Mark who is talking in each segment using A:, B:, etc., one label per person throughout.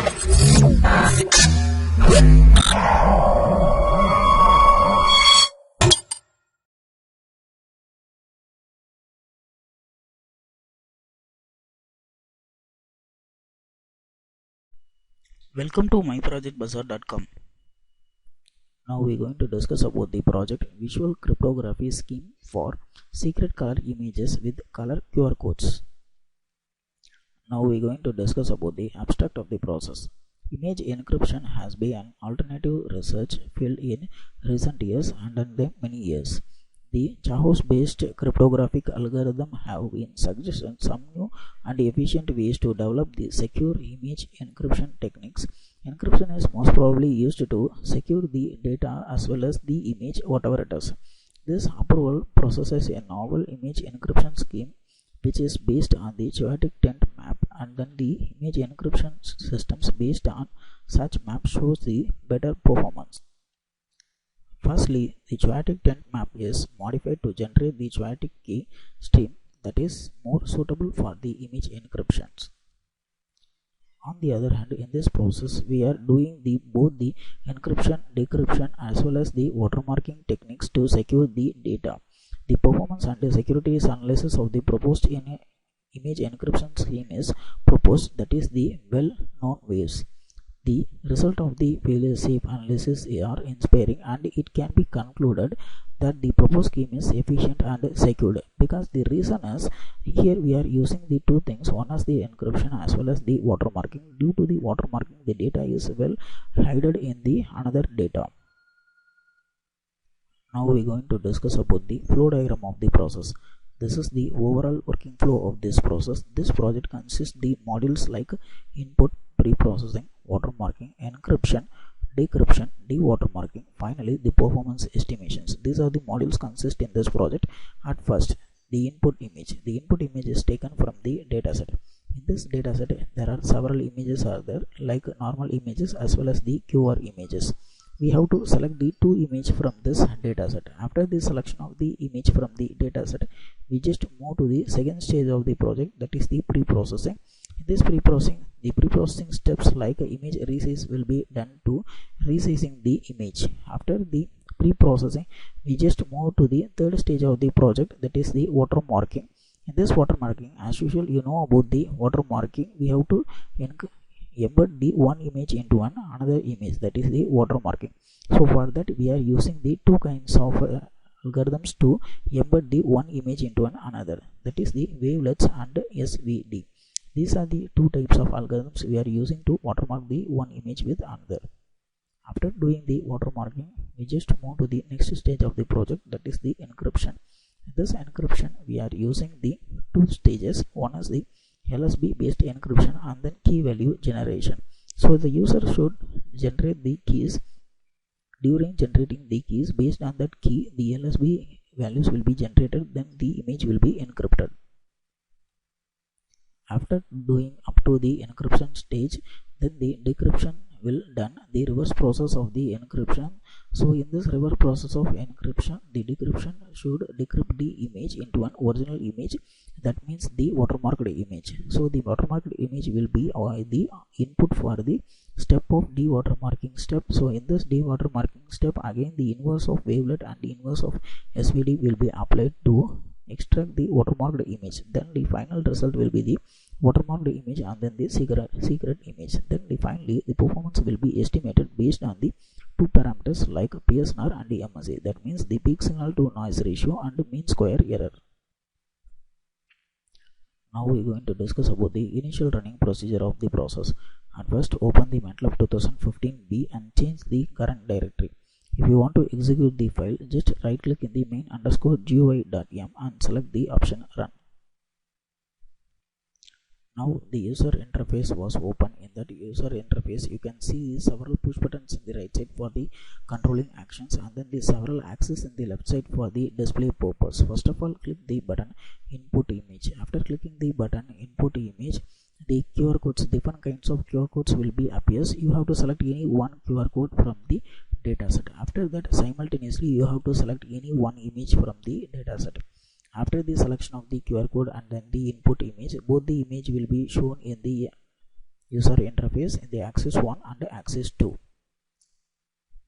A: Welcome to myprojectbazaar.com. Now we are going to discuss about the project Visual Cryptography Scheme for Secret Color Images with Color QR Codes. Now we are going to discuss about the abstract of the process. Image encryption has been an alternative research field in recent years and in the many years. The Chaos-based cryptographic algorithm have been suggesting some new and efficient ways to develop the secure image encryption techniques. Encryption is most probably used to secure the data as well as the image, whatever it is. This approval processes a novel image encryption scheme which is based on the chaotic tent map, and then the image encryption systems based on such map shows the better performance. Firstly, the chaotic tent map is modified to generate the chaotic key stream that is more suitable for the image encryptions. On the other hand, in this process, we are doing both the encryption, decryption as well as the watermarking techniques to secure the data. The performance and the security analysis of the proposed image encryption scheme is proposed, that is the well-known waves. The result of the fail-safe analysis are inspiring, and it can be concluded that the proposed scheme is efficient and secured, because the reason is here we are using the two things. One is the encryption as well as the watermarking. Due to the watermarking, the data is well hidden in the another data. Now we are going to discuss about the flow diagram of the process. This is the overall working flow of this process. This project consists the modules like input, pre-processing, watermarking, encryption, decryption, de-watermarking, finally the performance estimations. These are the modules consist in this project. At first, the input image. The input image is taken from the dataset. In this dataset, there are several images are there, like normal images as well as the QR images. We have to select the two images from this dataset. After the selection of the image from the dataset, we just move to the second stage of the project, that is the pre-processing. In this pre-processing, the pre-processing steps like image resize will be done to resizing the image. After the pre-processing, we just move to the third stage of the project, that is the watermarking. In this watermarking, as usual, you know about the watermarking. We have to embed the one image into another image, that is the watermarking. So for that, we are using the two kinds of algorithms to embed the one image into another, that is the wavelets and SVD. These are the two types of algorithms we are using to watermark the one image with another. After doing the watermarking, we just move to the next stage of the project, that is the encryption. In this encryption, we are using the two stages. One is the LSB based encryption and then key value generation. So the user should generate the keys. During generating the keys, based on that key, the LSB values will be generated, then the image will be encrypted. After doing up to the encryption stage, then the decryption will done, the reverse process of the encryption. So in this reverse process of encryption, the decryption should decrypt the image into an original image, that means the watermarked image. So the watermarked image will be the input for the step of de-watermarking step. So in this de-watermarking step, again the inverse of wavelet and the inverse of SVD will be applied to extract the watermarked image. Then the final result will be the watermarked image and then the secret image. Then finally the performance will be estimated based on the two parameters like PSNR and the MSA, that means the peak signal to noise ratio and mean square error. Now we are going to discuss about the initial running procedure of the process. At first, open the MATLAB 2015B and change the current directory. If you want to execute the file, just right click in the main_GUI.yam and select the option run. Now the user interface was open. In that user interface, you can see several push buttons in the right side for the controlling actions, and then the several axes in the left side for the display purpose. First of all, click the button input image. After clicking the button input image, the QR codes, different kinds of QR codes will be appears. You have to select any one QR code from the dataset. After that, simultaneously you have to select any one image from the dataset. After the selection of the QR code and then the input image, both the image will be shown in the user interface in the axis 1 and axis 2.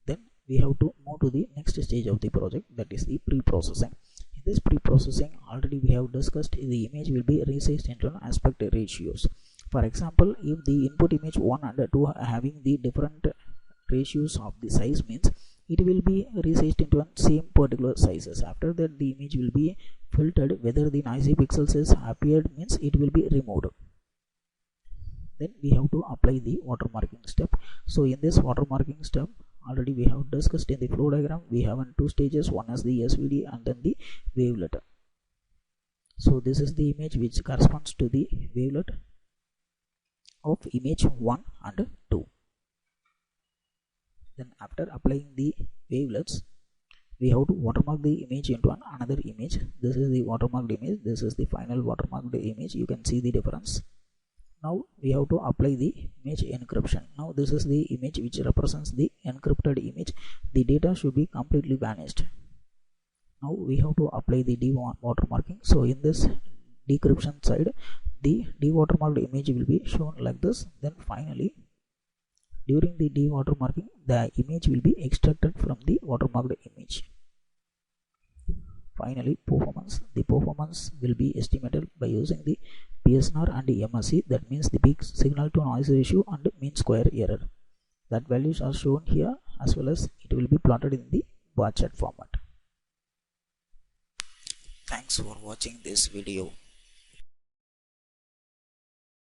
A: Then we have to move to the next stage of the project, that is the pre-processing. In this pre-processing, already we have discussed the image will be resized into an aspect ratios. For example, if the input image 1 and 2 are having the different ratios of the size, means it will be resized into an same particular sizes. After that, the image will be filtered. Whether the noisy pixels is appeared, means it will be removed. Then we have to apply the watermarking step. So in this watermarking step, already we have discussed in the flow diagram, we have in two stages. One is the SVD and then the wavelet. So this is the image which corresponds to the wavelet of image 1 and 2. Then after applying the wavelets, we have to watermark the image into another image. This is the watermarked image, this is the final watermarked image. You can see the difference. Now we have to apply the image encryption. Now this is the image which represents the encrypted image. The data should be completely vanished. Now we have to apply the watermarking. So in this decryption side, the dewatermarked image will be shown like this. Then finally, during the dewatermarking, the image will be extracted from the watermarked image. Finally, the performance will be estimated by using the PSNR and the MSE, that means the peak signal to noise ratio and mean square error. That values are shown here, as well as it will be plotted in the bar chart format. Thanks for watching this video.